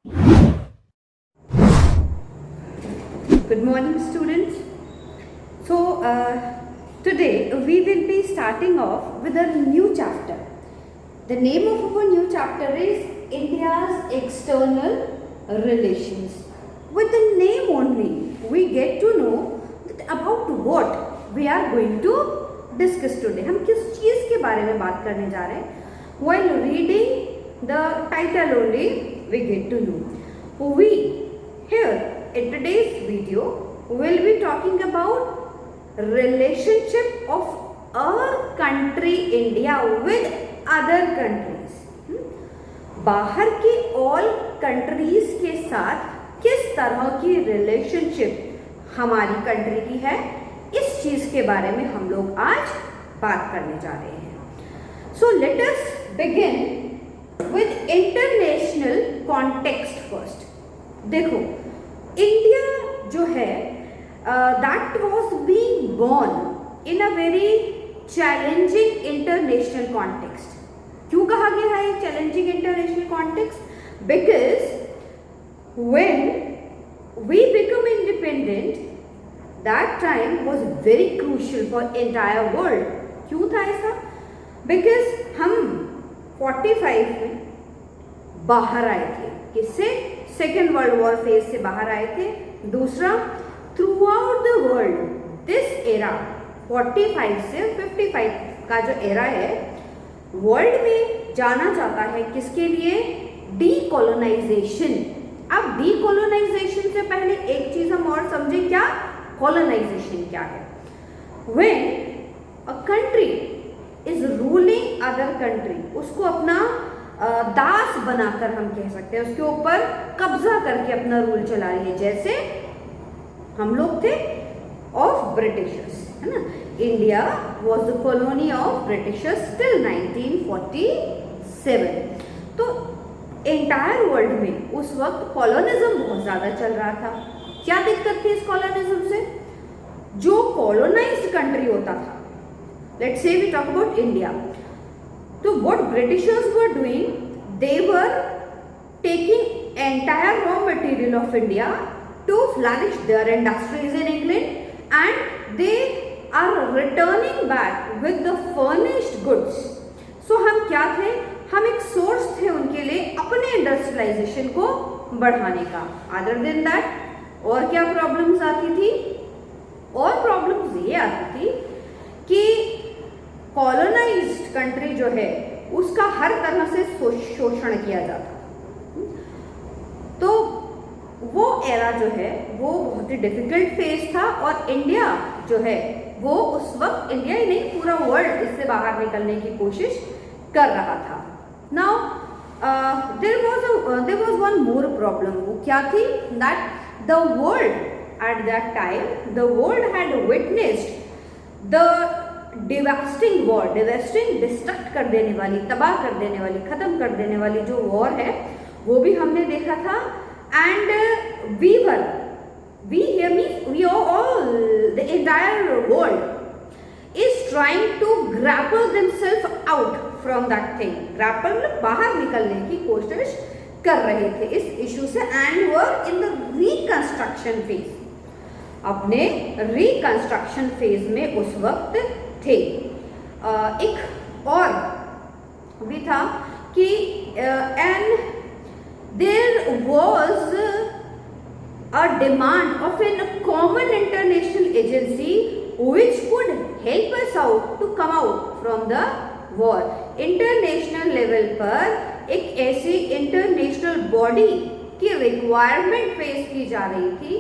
Good morning, students. Today we will be starting off with a new chapter. The name of our new chapter is India's External Relations. With the name only, we get to know that about what we are going to discuss today. हम किस चीज़ के बारे में बात करने जा रहे हैं? While reading the title only, we get to know. We here in today's video will be talking about relationship of our country India with other countries. बाहर की all countries के साथ किस तरह की रिलेशनशिप हमारी कंट्री की है, इस चीज के बारे में हम लोग आज बात करने जा रहे हैं. So let us begin with international context first. देखो, इंडिया जो है that was being born in a very challenging international context. क्यों कहा गया है challenging international context? Because when we become independent that time was very crucial for entire world. क्यों था ऐसा? बिकॉज हम 45 में बाहर आए थे. किससे? सेकेंड वर्ल्ड वॉर फेज से बाहर आए थे. दूसरा, through out the world this era 45 से 55 का जो एरा है, वर्ल्ड में जाना जाता है किसके लिए? डीकोलोनाइजेशन. अब डीकोलोनाइजेशन से पहले एक चीज हम और समझे, क्या कॉलोनाइजेशन क्या है? When a country is ruling other country, उसको अपना दास बनाकर हम कह सकते हैं, उसके ऊपर कब्जा करके अपना रूल चला रही है. जैसे हम लोग थे ऑफ ब्रिटिशर्स, है ना. India was the colony of Britishers till 1947. तो एंटायर वर्ल्ड में उस वक्त कॉलोनिज्म बहुत ज्यादा चल रहा था. क्या दिक्कत थी इस कॉलोनिज्म से? जो कॉलोनाइज्ड कंट्री होता था, let's say we talk about India, तो what Britishers were doing, they were taking entire raw material of India to flourish their industries in England, and they are returning back with the furnished goods. So हम क्या थे? हम एक source थे उनके लिए अपने इंडस्ट्रियलाइजेशन को बढ़ाने का. अदर देन दैट और क्या प्रॉब्लम्स आती थी? और प्रॉब्लम्स ये आती थी कि कॉलोनाइज्ड कंट्री जो है उसका हर तरह से शोषण किया जाता. तो वो एरा जो है वो बहुत ही डिफिकल्ट फेज था, और इंडिया जो है वो उस वक्त, इंडिया ही नहीं पूरा वर्ल्ड, इससे बाहर निकलने की कोशिश कर रहा था. Now there was one more problem. वो क्या थी? That the world at that time, the world had witnessed the devastating war. Devastating, destruct कर देने वाली, तबाह कर देने वाली, खत्म कर देने वाली जो वॉर है वो भी हमने देखा था. And we here means we all the entire world is trying to grapple themself out from that thing. Grapple मतलब बाहर निकलने की कोशिश कर रहे थे इस इशू से, and were in the reconstruction phase. अपने रिकंस्ट्रक्शन फेज में उस वक्त थे. एक और भी था कि and there was a demand of an common international agency which could help us out to come out from the war. International level पर एक ऐसी इंटरनेशनल बॉडी की रिक्वायरमेंट फेस की जा रही थी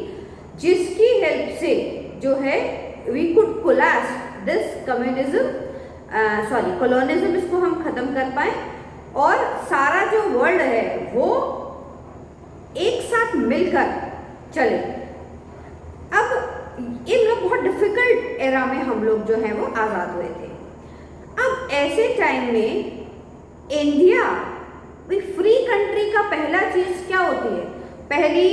जिसकी हेल्प से जो है we could collapse this colonialism, इसको हम खत्म कर पाए और सारा जो वर्ल्ड है वो एक साथ मिलकर चले. अब इन बहुत डिफिकल्ट एरा में हम लोग जो है वो आजाद हुए थे. अब ऐसे टाइम में इंडिया फ्री कंट्री का पहला चीज क्या होती है? पहली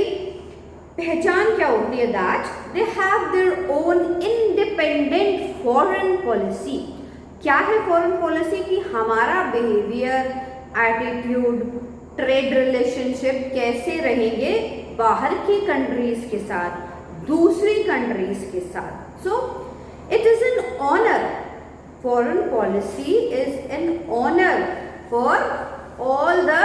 पहचान क्या होती है? That they have their own independent foreign policy. क्या है फॉरेन पॉलिसी? कि हमारा बिहेवियर, एटीट्यूड, ट्रेड रिलेशनशिप कैसे रहेंगे बाहर की कंट्रीज के साथ, दूसरी कंट्रीज के साथ. So it is an honour, foreign policy is an honour for all the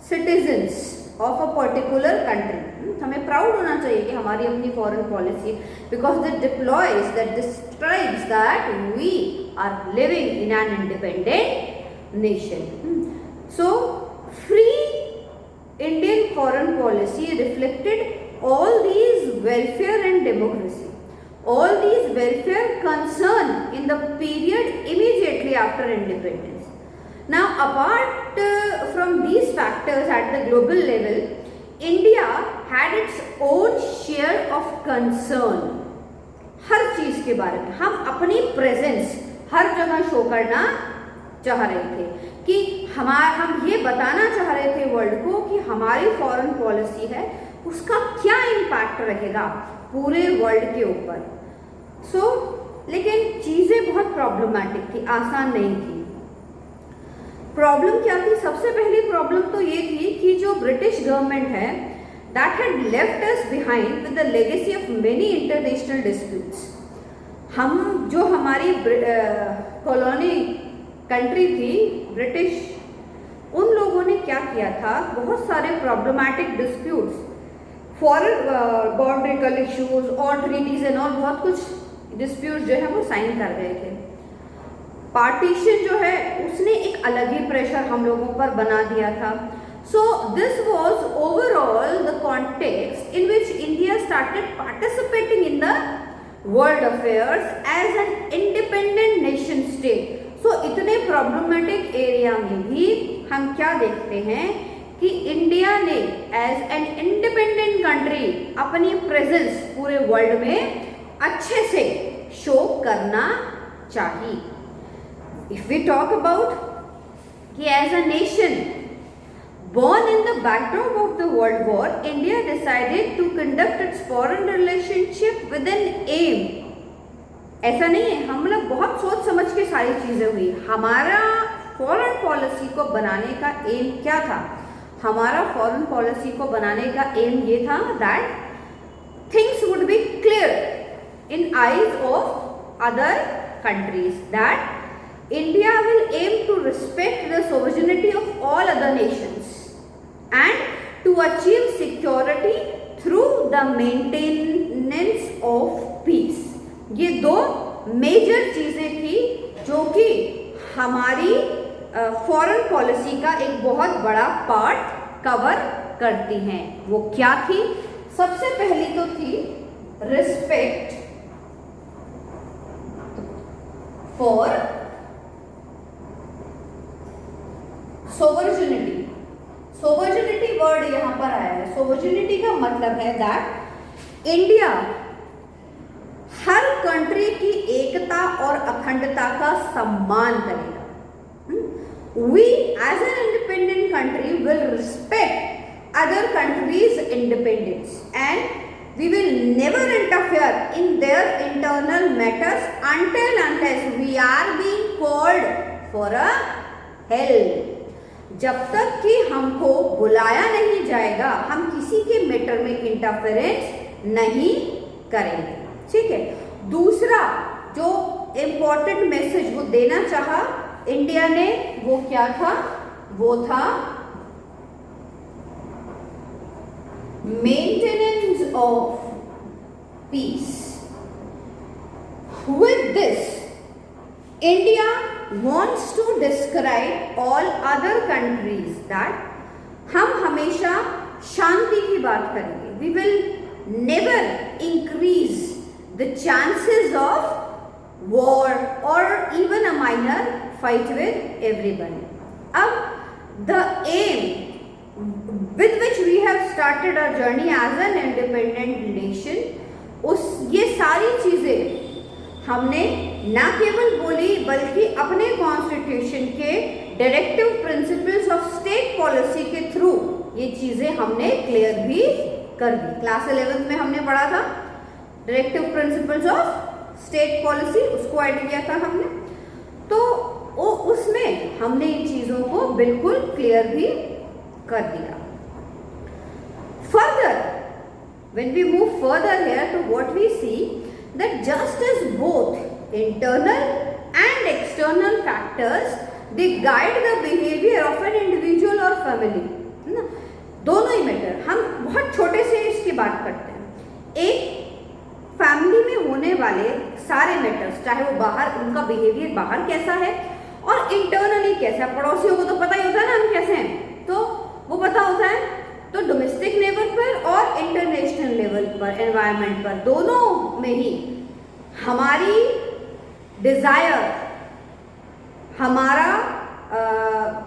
citizens of a particular country. हमें प्राउड होना चाहिए कि हमारी अपनी foreign policy, because that deploys, that describes that we are living in an independent nation. So free Indian foreign policy reflected all these welfare and democracy, all these welfare concern in the period immediately after independence. Now, apart from these factors at the global level, India had its own share of concern. हर चीज के बारे में हम अपनी presence हर जगह show करना चाह रहे थे कि हम ये बताना चाह रहे थे वर्ल्ड को कि हमारी फॉरेन पॉलिसी है, उसका क्या इम्पैक्ट रहेगा पूरे वर्ल्ड के ऊपर. लेकिन चीजें बहुत प्रॉब्लमैटिक थी, आसान नहीं थी. प्रॉब्लम क्या थी? सबसे पहली प्रॉब्लम तो ये थी कि जो ब्रिटिश गवर्नमेंट है, that had left us behind with the legacy of many international disputes. हम जो हमारी कॉलोनी कंट्री थी ब्रिटिश, उन लोगों ने क्या किया था, बहुत सारे प्रॉब्लमैटिक डिस्प्यूट्स, फॉरेन बाउंड्रिकल इश्यूज और ट्रीटीज एंड और बहुत कुछ डिस्प्यूट जो है वो साइन कर गए थे. पार्टीशन जो है उसने एक अलग ही प्रेशर हम लोगों पर बना दिया था. So this was overall the context in which India started participating in the world affairs as an independent nation state. So इतने प्रॉब्लमेटिक एरिया में भी हम क्या देखते हैं कि इंडिया ने एज एन इंडिपेंडेंट कंट्री अपनी प्रेजेंस पूरे वर्ल्ड में अच्छे से शो करना चाहिए. इफ वी टॉक अबाउट कि as a nation born in the backdrop of the world war, India decided to conduct its foreign relationship with an aim. ऐसा नहीं है, हम लोग बहुत सोच समझ के सारी चीजें हुई. हमारा फॉरेन पॉलिसी को बनाने का एम क्या था? हमारा फॉरेन पॉलिसी को बनाने का एम ये था that things would be clear in eyes of other countries, that India will aim to respect the sovereignty of all other nations and to achieve security through the maintenance of peace. ये दो major चीजें थी जो कि हमारी foreign policy का एक बहुत बड़ा पार्ट कवर करती हैं. वो क्या थी? सबसे पहली तो थी respect for sovereignty. Sovereignty word यहां पर आया है. सोवरेनिटी का मतलब है दैट इंडिया हर कंट्री की एकता और अखंडता का सम्मान करेगा. We as an independent country will respect other countries' independence and we will never interfere in their internal matters until unless we are being called for a help. जब तक कि हमको बुलाया नहीं जाएगा हम किसी के मैटर में इंटरफेरेंस नहीं करेंगे. ठीक है. दूसरा जो इम्पोर्टेंट मैसेज वो देना चाहा इंडिया ने, वो क्या था? वो था maintenance of piece. With this India wants to describe all other countries that हम हमेशा शांति की बात करेंगे. We will never increase the chances of war or even a minor fight with everyone. अब the aim with which we have started our journey as an independent nation, ये सारी चीजें हमने ना केवल बोली बल्कि अपने कॉन्स्टिट्यूशन के directive principles of state policy के थ्रू ये चीजें हमने क्लियर भी कर दी. क्लास 11th में हमने पढ़ा था directive principles of state policy, उसको ऐड किया था हमने. तो उसमें हमने इन चीजों को बिल्कुल क्लियर भी कर दिया। Further, when we move further here to what we see that just as both internal and external factors they guide the behavior of an individual or family, है ना, दोनों ही मैटर। हम बहुत छोटे से इसकी बात करते हैं। एक फैमिली में होने वाले सारे मैटर्स, चाहे वो बाहर उनका बिहेवियर बाहर कैसा है और इंटरनली कैसा है, पड़ोसियों को तो पता ही होता है ना हम कैसे हैं, तो वो पता होता है। तो डोमेस्टिक लेवल पर और इंटरनेशनल लेवल पर, एनवायरनमेंट पर, दोनों में ही हमारी डिजायर, हमारा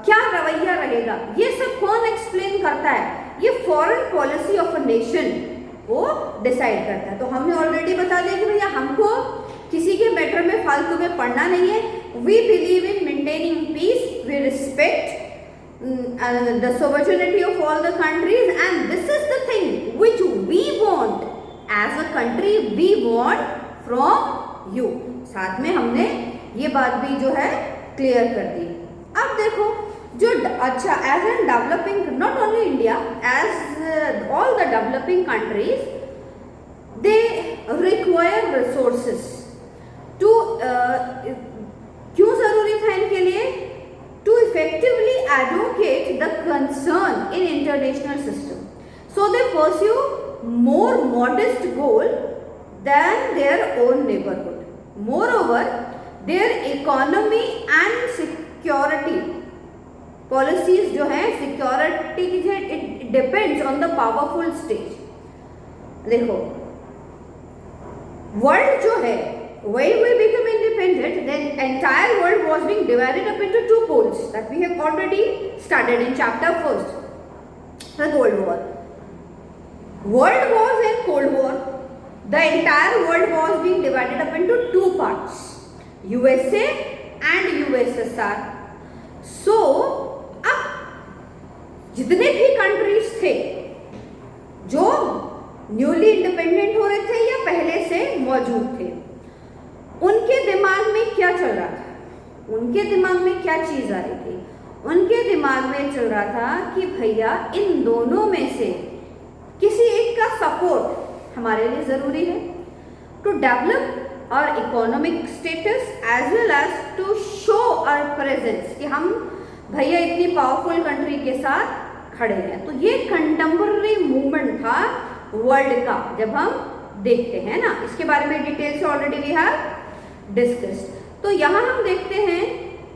क्या रवैया रहेगा, ये सब कौन एक्सप्लेन करता है? ये foreign policy of a nation वो डिसाइड करता है। तो हमने ऑलरेडी बता दिया कि भैया हमको किसी के मैटर में फालतू में पढ़ना नहीं है। We believe in maintaining peace, we respect the sovereignty of all the countries, and this is the thing which we want as a country, we want from you। साथ में हमने ये बात भी जो है क्लियर कर दी। अब देखो जो अच्छा, as an developing, not only India, as all the developing countries, they require resources to, क्यों जरूरी था इनके लिए? To effectively advocate the concern in international system, so they pursue more modest goal than their own neighborhood. Moreover, their economy and security policies जो हैं, security की जो है, it depends on the powerful state। देखो world जो है, when we become independent, then entire world was being divided up into two poles that we have already studied in chapter first, the Cold War. World was in Cold War. The entire world was being divided up into two parts, USA and USSR. So, अब जितने भी countries थे जो newly independent हो रहे थे या पहले से मौजूद थे, उनके दिमाग में क्या चल रहा था? उनके दिमाग में क्या चीज आ रही थी? उनके दिमाग में चल रहा था कि भैया इन दोनों में से किसी एक का सपोर्ट हमारे लिए जरूरी है, to develop our economic status as well as to show our presence, कि हम भैया इतनी पावरफुल कंट्री के साथ खड़े हैं। तो ये कंटेम्पररी मूवमेंट था वर्ल्ड का, जब हम देखते हैं ना, इसके बारे में डिटेल से ऑलरेडी वी हैव डिस्कस्ड। तो यहाँ हम देखते हैं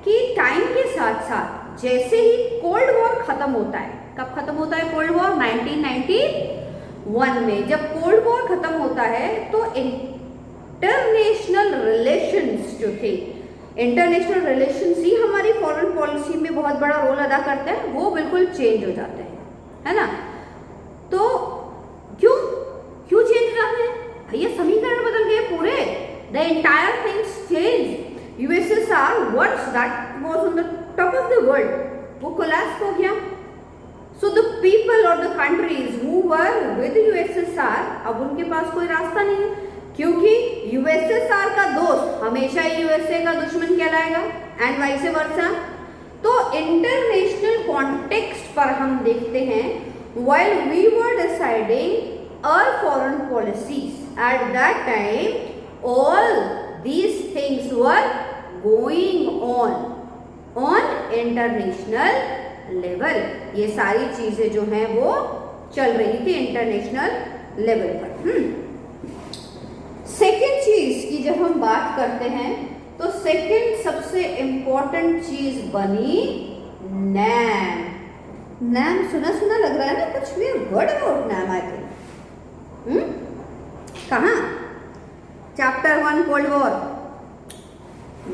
कि टाइम के साथ साथ जैसे ही कोल्ड वॉर खत्म होता है, कब खत्म होता है कोल्ड वॉर? 1991 में। जब कोल्ड वॉर खत्म होता है तो इंटरनेशनल रिलेशंस जो थे, इंटरनेशनल रिलेशंस ही हमारी फॉरेन पॉलिसी में बहुत बड़ा रोल अदा करते हैं, वो बिल्कुल चेंज हो जाते हैं, है ना। तो क्यों चेंज हो जाते हैं भैया? समीकरण बदल गए पूरे, the entire things changed। USSR once that was on the top of the world, वो collapse हो गया। So the people or the countries who were with USSR, अब उनके पास कोई रास्ता नहीं है, क्योंकि USSR का दोस्त हमेशा ही USA का दुश्मन कहलाएगा, एंड वाइस वर्सा। तो इंटरनेशनल कॉन्टेक्स्ट पर हम देखते हैं, while we were deciding our foreign policies at that time, all these things were going on international level। ये सारी चीजें जो हैं वो चल रही थी इंटरनेशनल लेवल पर। सेकेंड चीज की जब हम बात करते हैं तो सेकेंड सबसे इंपॉर्टेंट चीज बनी नैम। नैम सुना सुना लग रहा है ना, कुछ भी word about NAM I think. कहाँ? Chapter 1 cold war,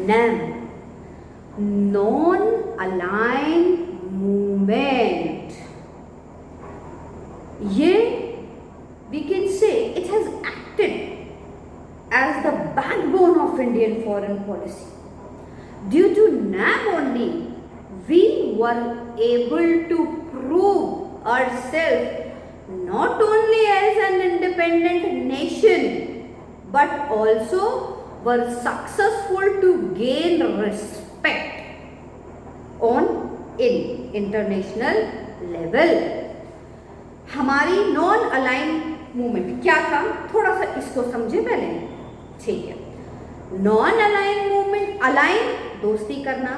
NAM, non aligned movement. ये we can say it has acted as the backbone of Indian foreign policy. Due to NAM only, we were able to prove ourselves not only as an independent nation, but also were successful to gain respect on in international level. हमारी non align movement क्या था, थोड़ा सा इसको समझे पहले, ठीक है। नॉन अलाइन मूवमेंट, अलाइन दोस्ती करना,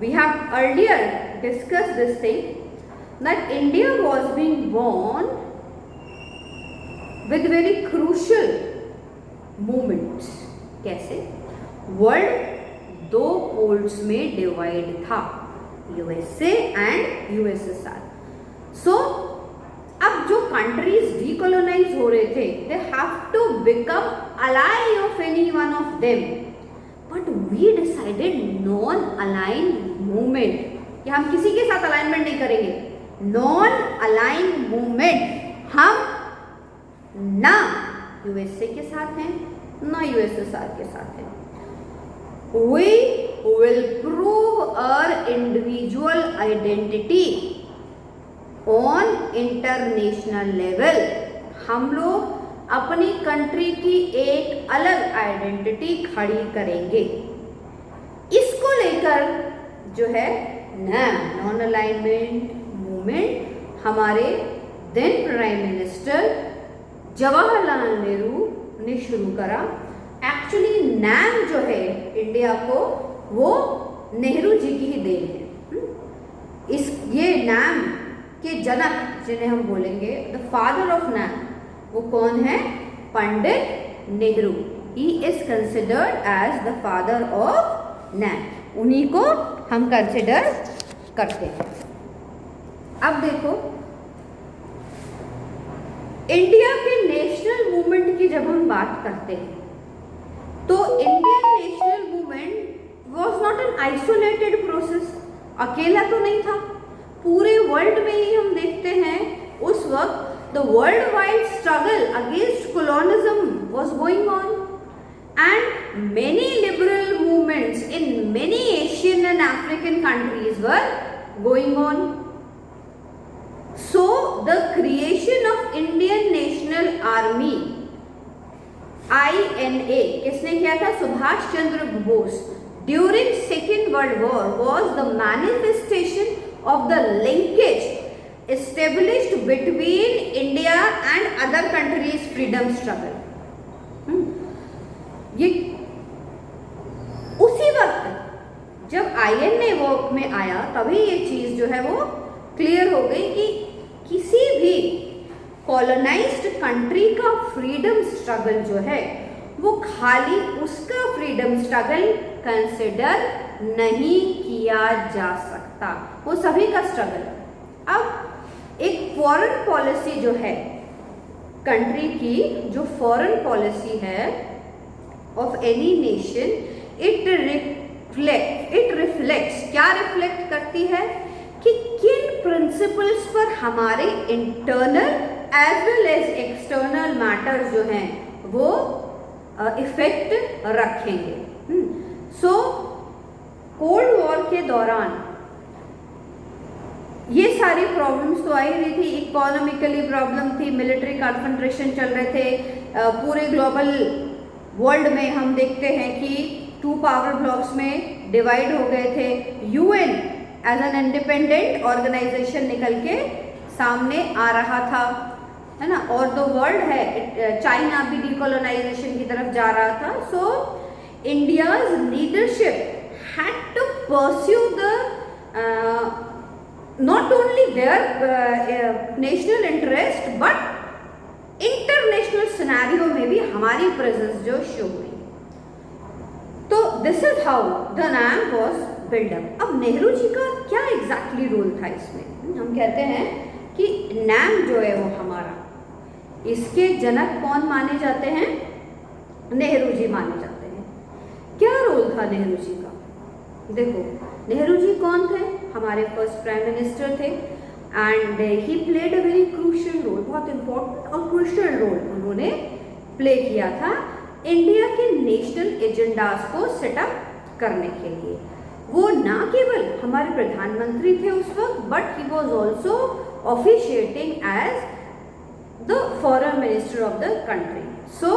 we have earlier discuss this thing that India was being born with very crucial movements. कैसे? वर्ल्ड दो पोल्स में डिवाइड था, यूएसए एंड यूएसएसआर। सो अब जो कंट्रीज डीकोलोनाइज हो रहे थे, they have to become ally of any one of them, but we decided non align movement कि हम किसी के साथ अलाइनमेंट नहीं करेंगे। नॉन अलाइन मूवमेंट, हम ना यूएसए के साथ हैं ना यूएसएसआर के साथ हैं। We will prove our individual identity on international level। हम लोग अपनी कंट्री की एक अलग आइडेंटिटी खड़ी करेंगे। इसको लेकर जो है नॉन अलाइनमेंट मूवमेंट हमारे then prime minister Jawaharlal Nehru ने शुरू करा। एक्चुअली नाम जो है इंडिया को, वो नेहरू जी की ही देन है। ये नाम के जनक जिन्हें हम बोलेंगे द फादर ऑफ नाम, वो कौन है? Pandit Nehru. He is considered as the father of NAM. उन्हीं को हम कंसिडर करते हैं। अब देखो, इंडिया के नेशनल मूवमेंट की जब हम बात करते हैं तो Indian national movement was not an isolated process. अकेला तो नहीं था, पूरे वर्ल्ड में ही हम देखते हैं उस वक्त the world wide struggle against colonialism was going on and many liberal movements in many Asian and African countries were going on. So the creation of Indian National Army INA किसने किया था? Subhash Chandra Bose. During Second World War was the manifestation of the linkage established between India and other countries' freedom struggle। ये उसी वक्त जब INA work में आया तभी ये चीज जो है वो क्लियर हो गई कि किसी भी कॉलोनाइज्ड कंट्री का फ्रीडम स्ट्रगल जो है वो खाली उसका फ्रीडम स्ट्रगल कंसिडर नहीं किया जा सकता, वो सभी का स्ट्रगल है। अब एक फॉरेन पॉलिसी जो है कंट्री की, जो फॉरेन पॉलिसी है of any nation, it reflects, क्या रिफ्लेक्ट करती है कि किन प्रिंसिपल्स पर हमारे internal as well as external matters जो हैं वो इफेक्ट रखेंगे। सो कोल्ड वॉर के दौरान ये सारी प्रॉब्लम्स तो आ ही रही थी। इकोनॉमिकली प्रॉब्लम थी, मिलिट्री कॉन्सेंट्रेशन चल रहे थे, पूरे ग्लोबल वर्ल्ड में हम देखते हैं कि 2 पावर ब्लॉक्स में डिवाइड हो गए थे। UN as an independent organisation निकल के सामने आ रहा था, है ना, और द वर्ल्ड है, चाइना भी डीकोलोनाइजेशन की तरफ जा रहा था। So India's leadership had to pursue the not only their national interest but international scenario में भी हमारी प्रेजेंस जो शो हुई। तो this is how the NAM was build up. अब नेहरू जी का क्या एग्जैक्टली रोल था इसमें? हम कहते हैं कि नाम जो है वो हमारा, इसके जनक कौन माने जाते हैं? नेहरू जी माने जाते हैं। क्या रोल था नेहरू जी का? देखो, नेहरू जी कौन थे? हमारे फर्स्ट प्राइम मिनिस्टर थे and he played a very crucial role, बहुत इंपॉर्टेंट और क्रूशियल रोल उन्होंने प्ले किया था इंडिया के नेशनल एजेंडाज को सेटअप करने के लिए। वो ना केवल हमारे प्रधानमंत्री थे उस वक्त, but he was also officiating as the foreign minister of the country. So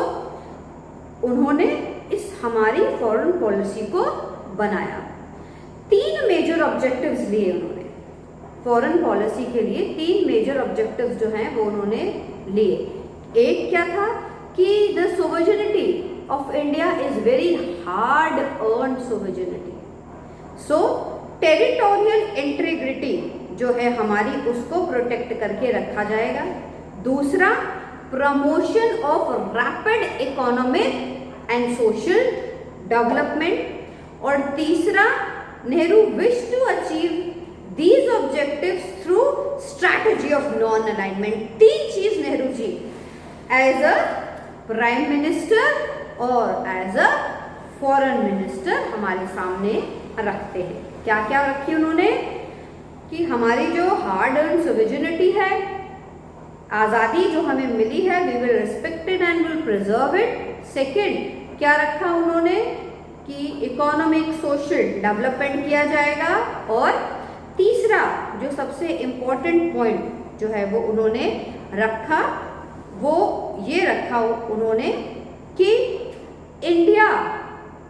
उन्होंने इस हमारी फॉरेन पॉलिसी को बनाया। 3 मेजर ऑब्जेक्टिव्स लिए उन्होंने। फॉरेन पॉलिसी के लिए 3 मेजर ऑब्जेक्टिव्स जो हैं वो उन्होंने लिए। एक क्या था कि the sovereignty of India is very hard earned sovereignty, so territorial integrity जो है हमारी उसको प्रोटेक्ट करके रखा जाएगा। दूसरा, promotion of rapid economic and social development. और तीसरा, Nehru wish to achieve these objectives through strategy of non alignment। 3 चीज Nehru ji as a prime minister और एज अ फॉरेन मिनिस्टर हमारे सामने रखते हैं। क्या क्या रखी उन्होंने कि हमारी जो हार्ड अर्न सोवरेनिटी है, आज़ादी जो हमें मिली है, we will respect it and will preserve it. Second क्या रखा उन्होंने कि इकोनॉमिक सोशल डेवलपमेंट किया जाएगा। और तीसरा जो सबसे इम्पोर्टेंट पॉइंट जो है वो उन्होंने रखा, वो ये रखा उन्होंने कि India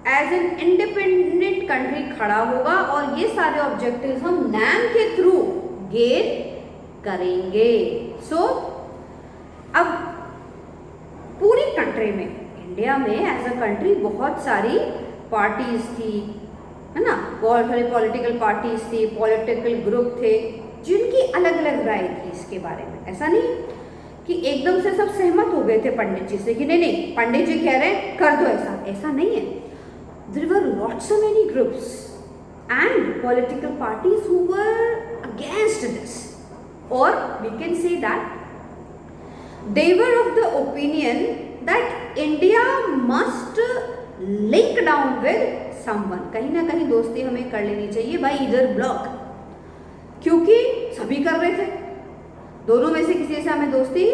as an independent country खड़ा होगा और ये सारे ऑब्जेक्टिव्स हम नैम के थ्रू गेन करेंगे। सो अब पूरी कंट्री में, इंडिया में एज अ कंट्री बहुत सारी पार्टीज थी, है ना, बहुत सारी पॉलिटिकल पार्टीज थी, पॉलिटिकल ग्रुप थे जिनकी अलग अलग राय थी इसके बारे में। ऐसा नहीं कि एकदम से सब सहमत हो गए थे पंडित जी से कि नहीं नहीं पंडित जी कह रहे हैं कर दो, ऐसा नहीं है। There were lots of many groups and political parties who were against this, और we can say that they were of the opinion that India must link down with someone. कहीं ना कहीं दोस्ती हमें कर लेनी चाहिए बाय ईदर ब्लॉक, क्योंकि सभी कर रहे थे, दोनों में से किसी से हमें दोस्ती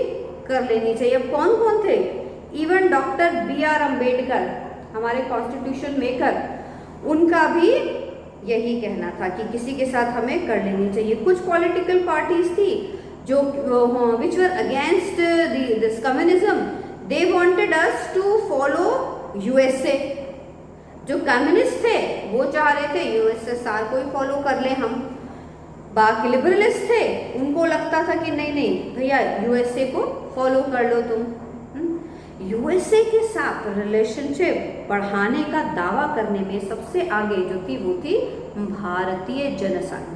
कर लेनी चाहिए। अब कौन कौन थे? इवन डॉक्टर BR अम्बेडकर, हमारे कॉन्स्टिट्यूशन मेकर, उनका भी यही कहना था कि किसी के साथ हमें कर लेनी चाहिए। कुछ पॉलिटिकल पार्टीज थी जो which were against this communism, they wanted us to follow USA। जो कम्युनिस्ट थे वो चाह रहे थे USSR को ही फॉलो कर ले हम। बाकी लिबरलिस्ट थे, उनको लगता था कि नहीं नहीं भैया USA को फॉलो कर लो तुम। USA के साथ रिलेशनशिप बढ़ाने का दावा करने में सबसे आगे जो थी वो थी भारतीय जनसंघ,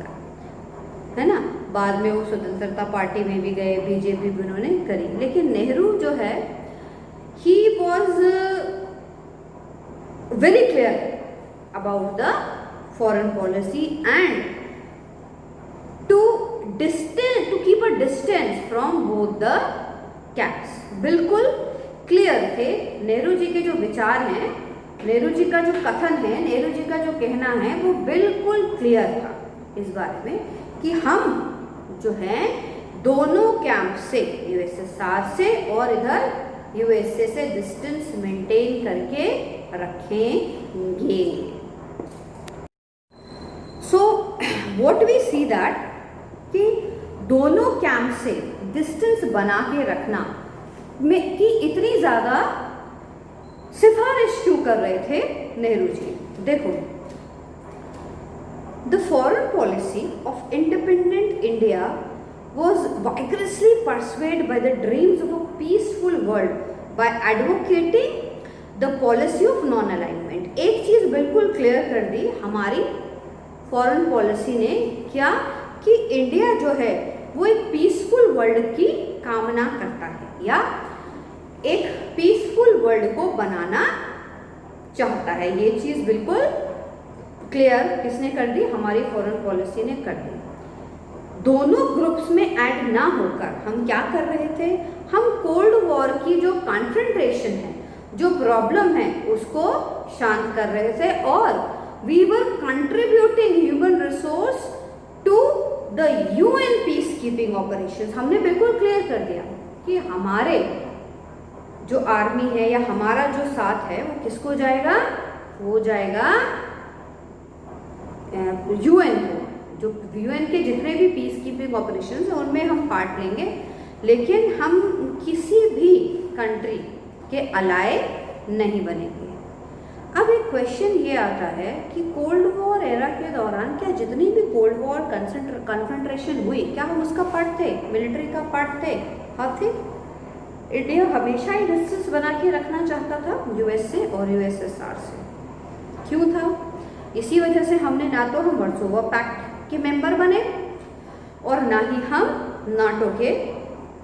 है ना। बाद में वो स्वतंत्रता पार्टी में भी गए, BJP भी उन्होंने करी, लेकिन नेहरू जो है he was very clear about the foreign policy and to keep a distance from both the camps। बिल्कुल क्लियर थे नेहरू जी के जो विचार हैं, नेहरू जी का जो कथन है, नेहरू जी का जो कहना है वो बिल्कुल क्लियर था इस बारे में कि हम जो है दोनों कैंप से, USSR से और इधर USA से डिस्टेंस मेंटेन करके रखेंगे। So what we see that कि दोनों कैंप से डिस्टेंस बना के रखना में कि इतनी ज़्यादा सिफारिश क्यों कर रहे थे नेहरू जी? देखो, the foreign policy of independent India was vigorously pursued by the dreams of a peaceful world by advocating the policy of non-alignment। एक चीज बिल्कुल क्लियर कर दी हमारी फॉरेन पॉलिसी ने, क्या कि इंडिया जो है वो एक पीसफुल वर्ल्ड की कामना करता है या एक पीसफुल वर्ल्ड को बनाना चाहता है। ये चीज बिल्कुल क्लियर किसने कर दी? हमारी फॉरेन पॉलिसी ने कर दी। दोनों ग्रुप्स में ऐड ना होकर हम क्या कर रहे थे? हम कोल्ड वॉर की जो कॉन्फ्रंटेशन है, जो प्रॉब्लम है, उसको शांत कर रहे थे और we were contributing human resource to the UN peace keeping operations. हमने बिल्कुल क्लियर कर दिया कि हमारे जो आर्मी है या हमारा जो साथ है वो किसको जाएगा? वो जाएगा UN को। जो UN के जितने भी पीस कीपिंग ऑपरेशंस हैं उनमें हम पार्ट लेंगे, लेकिन हम किसी भी कंट्री के अलाय नहीं बनेंगे। अब एक क्वेश्चन ये आता है कि कोल्ड वॉर एरा के दौरान क्या जितनी भी कोल्ड वॉर कन्फ्रंट्रेशन हुई, क्या हम उसका पार्ट थे, मिलिट्री का पार्ट थे? हाँ थे। इंडिया हमेशा ही डिस्टेंस बना के रखना चाहता था यूएस से और यूएसएसआर से। क्यों था? इसी वजह से हमने ना तो हम वर्सोवा पैक्ट के मेंबर बने और ना ही हम नाटो के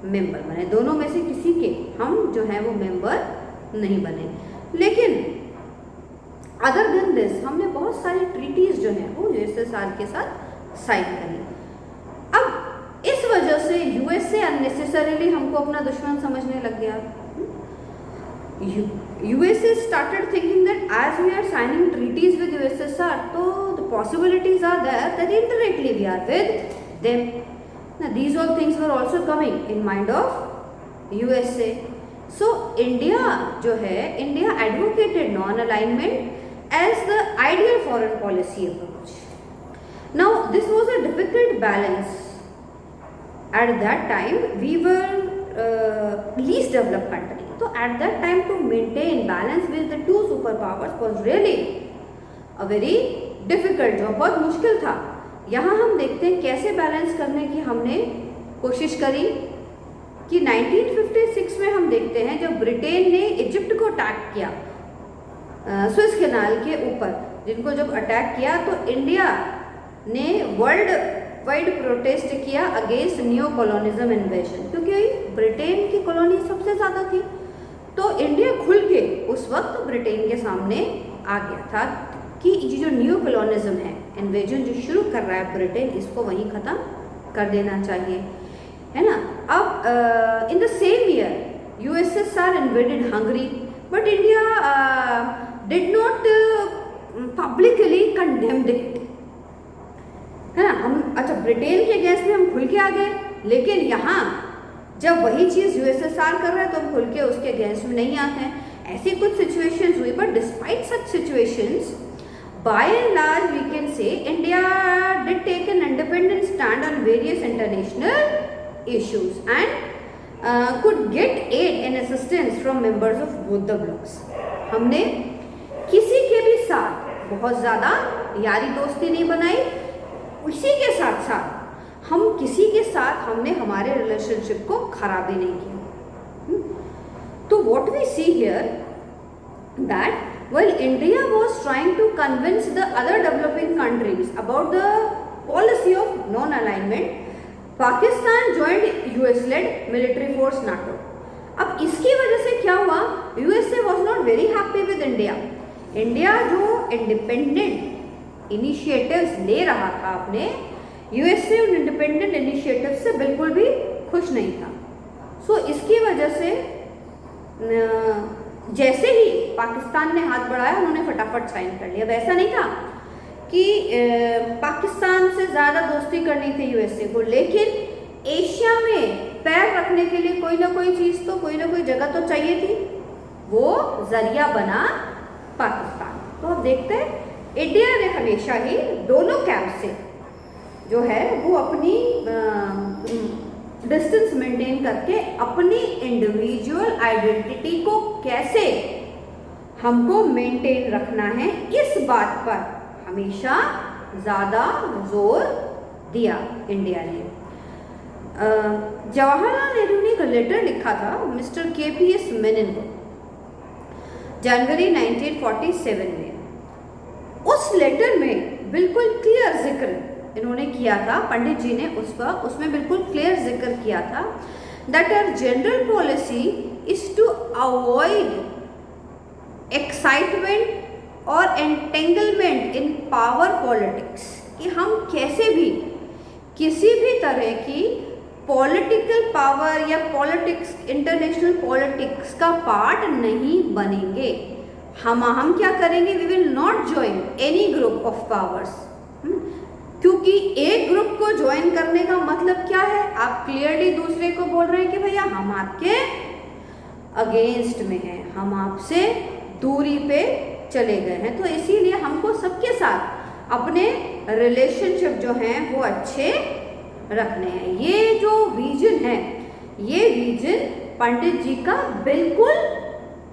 मेंबर बने। दोनों में से किसी के हम जो है वो मेंबर नहीं बने। लेकिन अदर देन दिस हमने बहुत सारी ट्रीटीज जो हैं वो यूएसएसआर के साथ साइन करी। अब इस वजह से यूएसए अननेसेसरीली हमको अपना दुश्मन समझने लग गया। USA started thinking that as we are signing treaties with USSR, so the possibilities are there that indirectly we are with them. Now these all things were also coming in mind of USA. So India जो है, India advocated non-alignment as the ideal foreign policy approach. Now this was a difficult balance. At that time we were least developed country. So at that time to maintain balance with the two superpowers was really a very difficult job, बहुत मुश्किल था। यहाँ हम देखते हैं कैसे balance करने की हमने कोशिश करी कि 1956 में हम देखते हैं जब ब्रिटेन ने इजिप्ट को अटैक किया स्विस कैनाल के ऊपर, जिनको जब अटैक किया तो इंडिया ने वर्ल्ड वाइड प्रोटेस्ट किया अगेंस्ट न्यू कॉलोनिज्म इन्वेजन, क्योंकि ब्रिटेन की कॉलोनी सबसे ज़्यादा थी। तो इंडिया खुल के उस वक्त ब्रिटेन के सामने आ गया था कि ये जो न्यू कॉलोनिज्म है, इन्वेजन जो शुरू कर रहा है ब्रिटेन, इसको वहीं ख़त्म कर देना चाहिए, है ना। अब in the same year USSR invaded Hungary, but India did not publicly condemned it, है ना। हम अच्छा ब्रिटेन के अगेंस्ट में हम खुल के आ गए, लेकिन यहाँ जब वही चीज़ यूएसएसआर कर रहा है तो हम खुल के उसके अगेंस्ट में नहीं आते हैं। ऐसी कुछ सिचुएशंस हुई, but despite such situations by and large we can say India did take an independent stand on various international issues and could get aid and assistance from members of both the blocs. हमने किसी के भी साथ बहुत ज़्यादा यारी दोस्ती नहीं बनाई, उसी के साथ साथ हम किसी के साथ हमने हमारे रिलेशनशिप को खराब भी नहीं किया। तो what we see here that while India was trying to convince the other developing countries about the policy of non-alignment, Pakistan joined US-led military force NATO. अब इसकी वजह से क्या हुआ? USA was not very happy with India. India जो independent initiatives ले रहा था अपने, यूएसए उन इंडिपेंडेंट इनिशिएटिव से बिल्कुल भी खुश नहीं था। सो इसकी वजह से जैसे ही पाकिस्तान ने हाथ बढ़ाया उन्होंने फटाफट साइन कर लिया। वैसा नहीं था कि पाकिस्तान से ज़्यादा दोस्ती करनी थी यूएसए को, लेकिन एशिया में पैर रखने के लिए कोई ना कोई चीज़ तो, कोई ना कोई जगह तो चाहिए थी। वो जरिया बना पाकिस्तान। तो अब देखते हैं इंडिया ने हमेशा ही दोनों कैंप से जो है वो अपनी डिस्टेंस मेंटेन करके अपनी इंडिविजुअल आइडेंटिटी को कैसे हमको मेंटेन रखना है, इस बात पर हमेशा ज़्यादा जोर दिया इंडिया ने। जवाहरलाल नेहरू ने एक लेटर लिखा था मिस्टर KPS मेनन को जनवरी 1947 में। उस लेटर में बिल्कुल क्लियर जिक्र इन्होंने किया था, पंडित जी ने उसमें बिल्कुल क्लियर जिक्र किया था that our general policy is to avoid excitement और एंटेंगलमेंट इन पावर पॉलिटिक्स, कि हम कैसे भी किसी भी तरह की पॉलिटिकल पावर या पॉलिटिक्स, इंटरनेशनल पॉलिटिक्स का पार्ट नहीं बनेंगे। हम क्या करेंगे? We will not join any group of powers, क्योंकि एक ग्रुप को ज्वाइन करने का मतलब क्या है? आप क्लियरली दूसरे को बोल रहे हैं कि भैया हम आपके अगेंस्ट में हैं, हम आपसे दूरी पे चले गए हैं। तो इसीलिए हमको सबके साथ अपने रिलेशनशिप जो हैं वो अच्छे रखने हैं। ये जो विजन है, ये विजन पंडित जी का बिल्कुल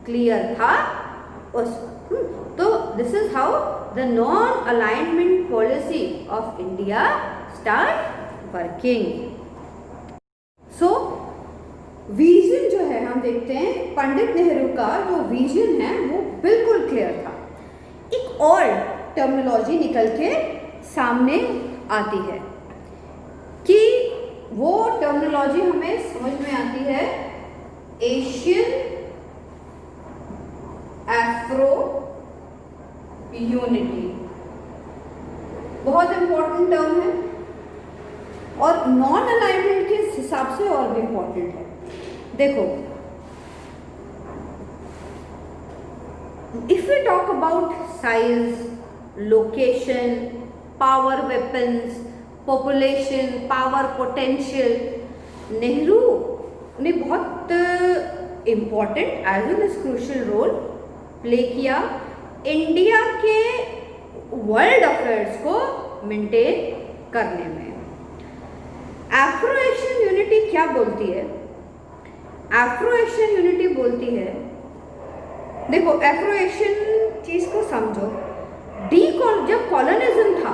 क्लियर था। तो this is how the non alignment policy of India start working. So vision जो है हम देखते हैं पंडित नेहरू का जो विजन है वो बिल्कुल क्लियर था। एक और टर्मिनोलॉजी निकल के सामने आती है कि वो टर्मिनोलॉजी हमें समझ में आती है एशियन एफ्रो यूनिटी। बहुत इंपॉर्टेंट टर्म है और नॉन अलाइनमेंट के हिसाब से और भी इंपॉर्टेंट है। देखो, if we talk about size, location, power weapons, population, power potential, Nehru ने बहुत important as well as crucial role play किया इंडिया के वर्ल्ड अफेयर्स को मेंटेन करने में। एफ्रो एशियन यूनिटी क्या बोलती है? एफ्रो एशियन यूनिटी बोलती है, देखो एफ्रो एशियन चीज को समझो, जब कॉलोनिज्म था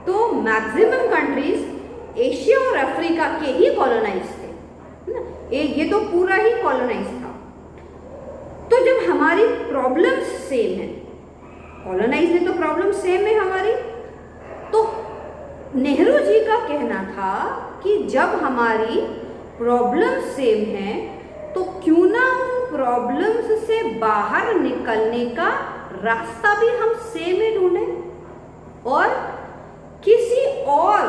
तो मैक्सिमम कंट्रीज एशिया और अफ्रीका के ही कॉलोनाइज थे, है ना? ये तो पूरा ही कॉलोनाइज था। तो जब हमारी प्रॉब्लम्स सेम है, कॉलोनाइज में तो प्रॉब्लम सेम है हमारी, तो नेहरू जी का कहना था कि जब हमारी प्रॉब्लम सेम है तो क्यों ना उन प्रॉब्लम्स से बाहर निकलने का रास्ता भी हम सेम ही ढूंढें और किसी और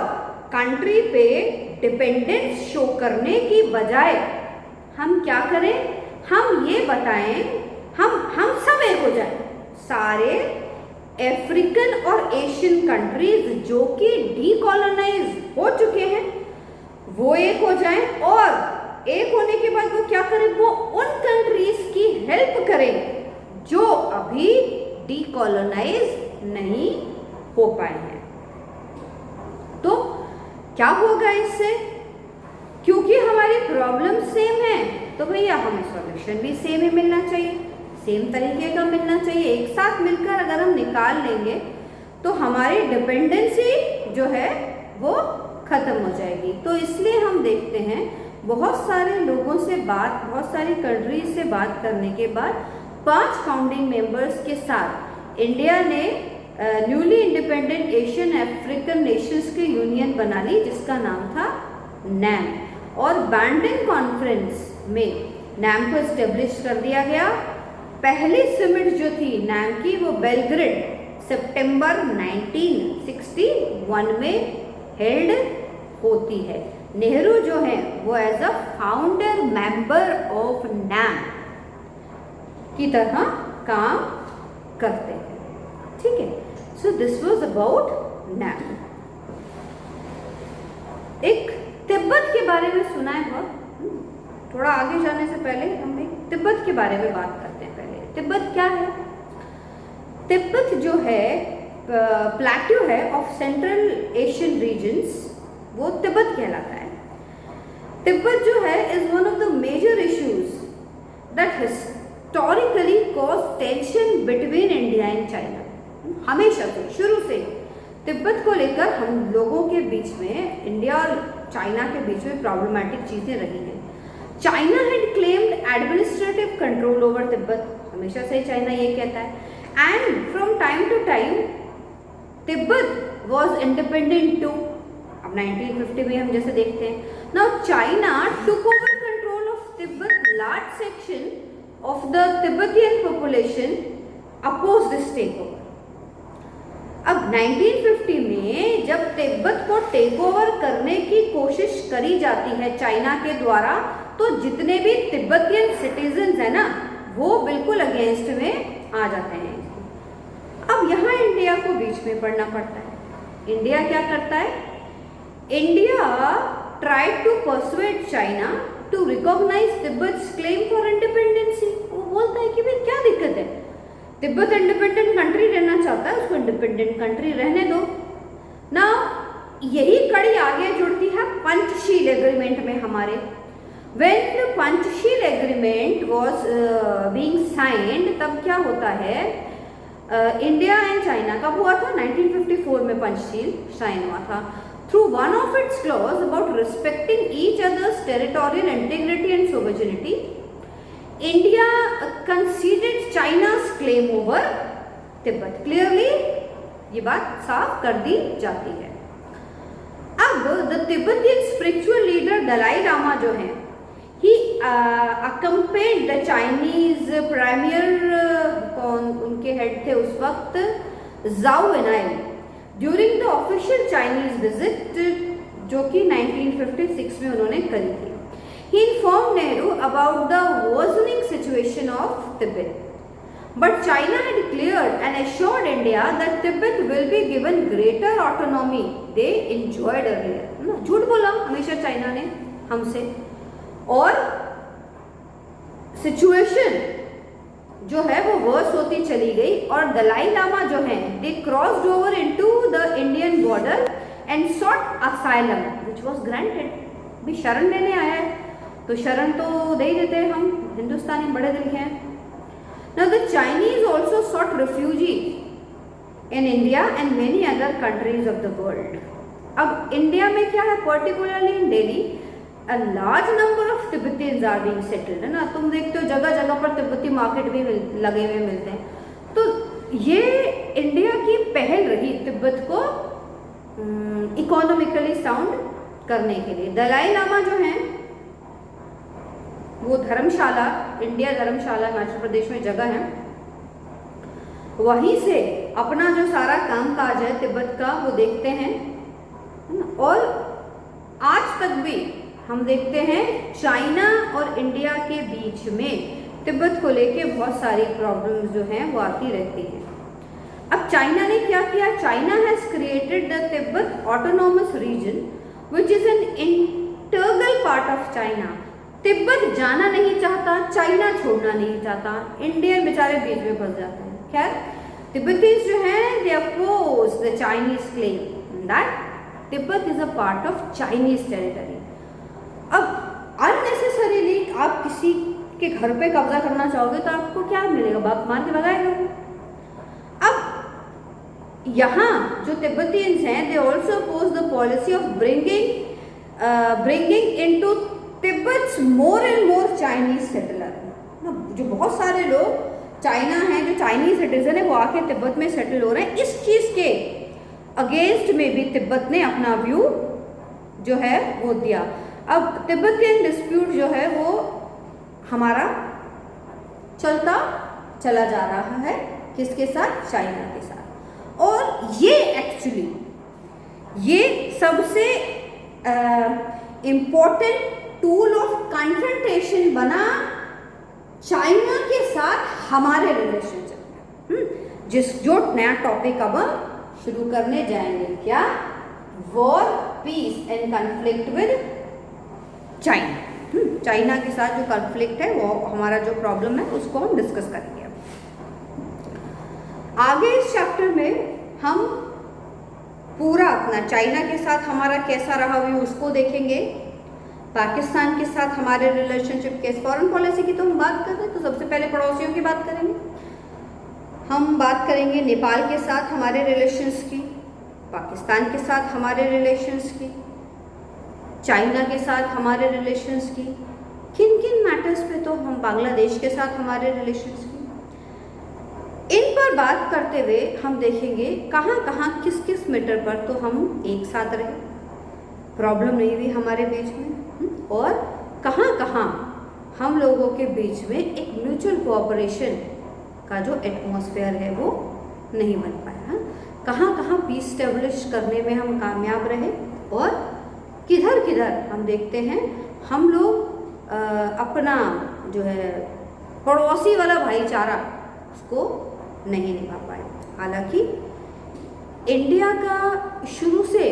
कंट्री पे डिपेंडेंस शो करने की बजाय हम क्या करें, हम ये बताएं, हम सब एक हो जाए, सारे अफ्रीकन और एशियन कंट्रीज जो कि डीकॉलोनाइज हो चुके हैं वो एक हो जाएं और एक होने के बाद वो क्या करें, वो उन कंट्रीज की हेल्प करें जो अभी डीकॉलोनाइज नहीं हो पाए हैं। तो क्या होगा इससे? क्योंकि हमारी प्रॉब्लम सेम है तो भैया हमें सॉल्यूशन भी सेम ही मिलना चाहिए, सेम तरीके का मिलना चाहिए। एक साथ मिलकर अगर हम निकाल लेंगे तो हमारी डिपेंडेंसी जो है वो खत्म हो जाएगी। तो इसलिए हम देखते हैं बहुत सारे लोगों से बहुत सारी कंट्रीज से बात करने के बाद 5 फाउंडिंग मेंबर्स के साथ इंडिया ने newly independent Asian African Nations की यूनियन बना ली जिसका नाम था नैम, और बैंडन कॉन्फ्रेंस में नैम को एस्टेब्लिश कर दिया गया। पहली समिट जो थी नैम की वो बेलग्रेड सितंबर 1961 में हेल्ड होती है। नेहरू जो है वो as a founder member of NAM की तरह काम करते हैं, ठीक है। So this was about NAM. एक तिब्बत के बारे में सुना है बहुत, थोड़ा आगे जाने से पहले हम एक तिब्बत के बारे में बात करते हैं। पहले तिब्बत क्या है? तिब्बत जो है प्लेट्यू है ऑफ सेंट्रल एशियन रीजन्स, वो तिब्बत कहलाता है। तिब्बत जो है is one of the major issues that historically cause tension between India and China. हमेशा से, शुरू से तिब्बत को लेकर हम लोगों के बीच में, इंडिया और चाइना के बीच में प्रॉब्लमैटिक चीजें रही हैं। China had claimed administrative control over Tibet, हमेशा से चाइना ये कहता है, and from time to time Tibet was independent too. अब 1950 में हम जैसे देखते हैं, now China took over control of Tibet, large section of the Tibetan population oppose this takeover. अब 1950 में जब तिब्बत को टेक ओवर करने की कोशिश करी जाती है चाइना के द्वारा, तो जितने भी तिब्बतियन सिटीजन्स है ना वो बिल्कुल अगेंस्ट में आ जाते हैं। अब यहाँ इंडिया को बीच में पड़ना पड़ता है। इंडिया क्या करता है? India tried to persuade China to recognise Tibet's claim for independency. वो बोलता है कि भाई क्या दिक्कत है, तिब्बत इंडिपेंडेंट कंट्री रहना चाहता है, उसको इंडिपेंडेंट कंट्री रहने दो ना। यही कड़ी आगे जुड़ती है पंचशील एग्रीमेंट में हमारे। When the Panchsheel agreement was being signed, तब क्या होता है, इंडिया एंड चाइना कब हुआ था? 1954 में पंचशील साइन हुआ था। Through one of its clause about respecting each other's territorial integrity and sovereignty, India considered China's claim over Tibet. Clearly ये बात साफ कर दी जाती है। अब the Tibetan spiritual leader Dalai Lama जो है, he accompanied the Chinese premier, कौन उनके हेड थे उस वक्त, Zhou Enlai, during the official Chinese visit जो कि 1956 में उन्होंने करी थी। He informed Nehru about the worsening situation of Tibet, but China had cleared and assured India that Tibet will be given greater autonomy they enjoyed earlier. ना झूठ बोला हमेशा चाइना ने हमसे, और सिचुएशन जो है वो वर्स होती चली गई, और दलाई लामा जो है they crossed over into the Indian border and sought asylum which was granted. भी शरण लेने आया है तो शरण तो दे ही देते हैं, हम हिंदुस्तानी बड़े दिल के हैं। Now the Chinese also sought refugee in India and many other countries of the world. अब इंडिया में क्या है, particularly in Delhi a large number of Tibetans are being settled, है ना। तुम देखते हो जगह जगह पर तिब्बती मार्केट भी लगे हुए मिलते हैं। तो ये इंडिया की पहल रही तिब्बत को इकोनॉमिकली साउंड करने के लिए। दलाई लामा जो हैं वो धर्मशाला, इंडिया धर्मशाला हिमाचल प्रदेश में जगह है, वहीं से अपना जो सारा काम काज है तिब्बत का वो देखते हैं, और आज तक भी हम देखते हैं चाइना और इंडिया के बीच में तिब्बत को लेके बहुत सारी प्रॉब्लम्स जो हैं वो आती रहती हैं। अब चाइना ने क्या किया? China has created the Tibet autonomous region which is an integral part of China. Tibet जाना नहीं चाहता, चाइना छोड़ना नहीं चाहता, इंडियन बेचारे बीच में फंस जाते हैं। खैर तिब्बतीज जो हैं they oppose the Chinese claim that Tibet is a part of Chinese territory. अब अननेसेसरीली आप किसी के घर पे कब्जा करना चाहोगे तो आपको क्या मिलेगा? बाप मार के भगाएगा। अब यहाँ जो तिब्बतियंस हैं they also oppose the policy of bringing into Tibet more and more Chinese settler. जो बहुत सारे लोग चाइना हैं जो चाइनीज सिटीजन है वो आके तिब्बत में सेटल हो रहे हैं। इस चीज के अगेंस्ट में भी तिब्बत ने अपना व्यू जो है वो दिया। अब तिब्बतियन डिस्प्यूट जो है वो हमारा चलता चला जा रहा है, किसके साथ? चाइना के साथ। और ये एक्चुअली ये सबसे इम्पोर्टेंट टूल ऑफ कन्फ्रंटेशन बना चाइना के साथ हमारे रिलेशनशिप में। जो नया टॉपिक अब हम शुरू करने जाएंगे, क्या? War, peace and conflict with China. China के साथ जो कॉन्फ्लिक्ट है वो हमारा जो प्रॉब्लम है उसको हम डिस्कस करेंगे। आगे इस चैप्टर में हम पूरा अपना चाइना के साथ हमारा कैसा रहा व्यू उसको देखेंगे, पाकिस्तान के साथ हमारे रिलेशनशिप के, फॉरेन पॉलिसी की तो हम बात कर रहे हैं तो सबसे पहले पड़ोसियों की बात करेंगे। हम बात करेंगे नेपाल के साथ हमारे रिलेशंस की, पाकिस्तान के साथ हमारे रिलेशंस की, चाइना के साथ हमारे रिलेशंस की, किन किन मैटर्स पे तो हम बांग्लादेश के साथ हमारे रिलेशंस की। इन पर बात करते हुए हम देखेंगे कहाँ कहाँ किस किस मैटर पर तो हम एक साथ रहे, प्रॉब्लम नहीं हुई हमारे बीच में, और कहाँ कहाँ हम लोगों के बीच में एक म्यूचुअल कोऑपरेशन का जो एटमॉस्फेयर है वो नहीं बन पाया, कहाँ कहाँ पीस स्टेब्लिश करने में हम कामयाब रहे, और किधर किधर हम देखते हैं हम लोग अपना जो है पड़ोसी वाला भाईचारा उसको नहीं निभा पाए। हालांकि इंडिया का शुरू से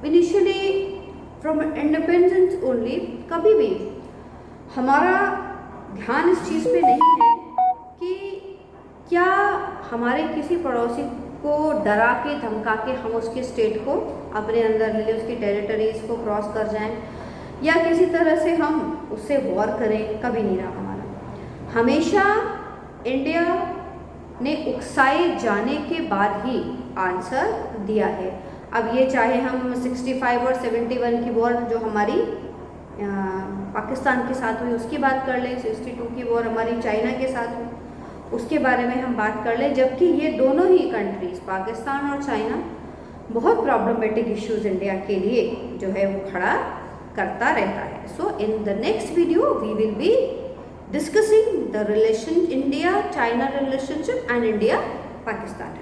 इनिशियली फ्रॉम इंडिपेंडेंस ओनली कभी भी हमारा ध्यान इस चीज़ पे नहीं है कि क्या हमारे किसी पड़ोसी को डरा के धमका के हम उसके स्टेट को अपने अंदर ले लें, उसकी टेरिटरीज को क्रॉस कर जाएं, या किसी तरह से हम उससे वॉर करें, कभी नहीं रहा हमारा। हमेशा इंडिया ने उकसाए जाने के बाद ही आंसर दिया है। अब ये चाहे हम 65 और 71 की वॉर जो हमारी पाकिस्तान के साथ हुई उसकी बात कर लें, 62 की वॉर हमारी चाइना के साथ हुई उसके बारे में हम बात कर लें, जबकि ये दोनों ही कंट्रीज़ पाकिस्तान और चाइना बहुत प्रॉब्लमेटिक इश्यूज इंडिया के लिए जो है वो खड़ा करता रहता है। So in the next video we will be discussing the relation India China relationship and India Pakistan.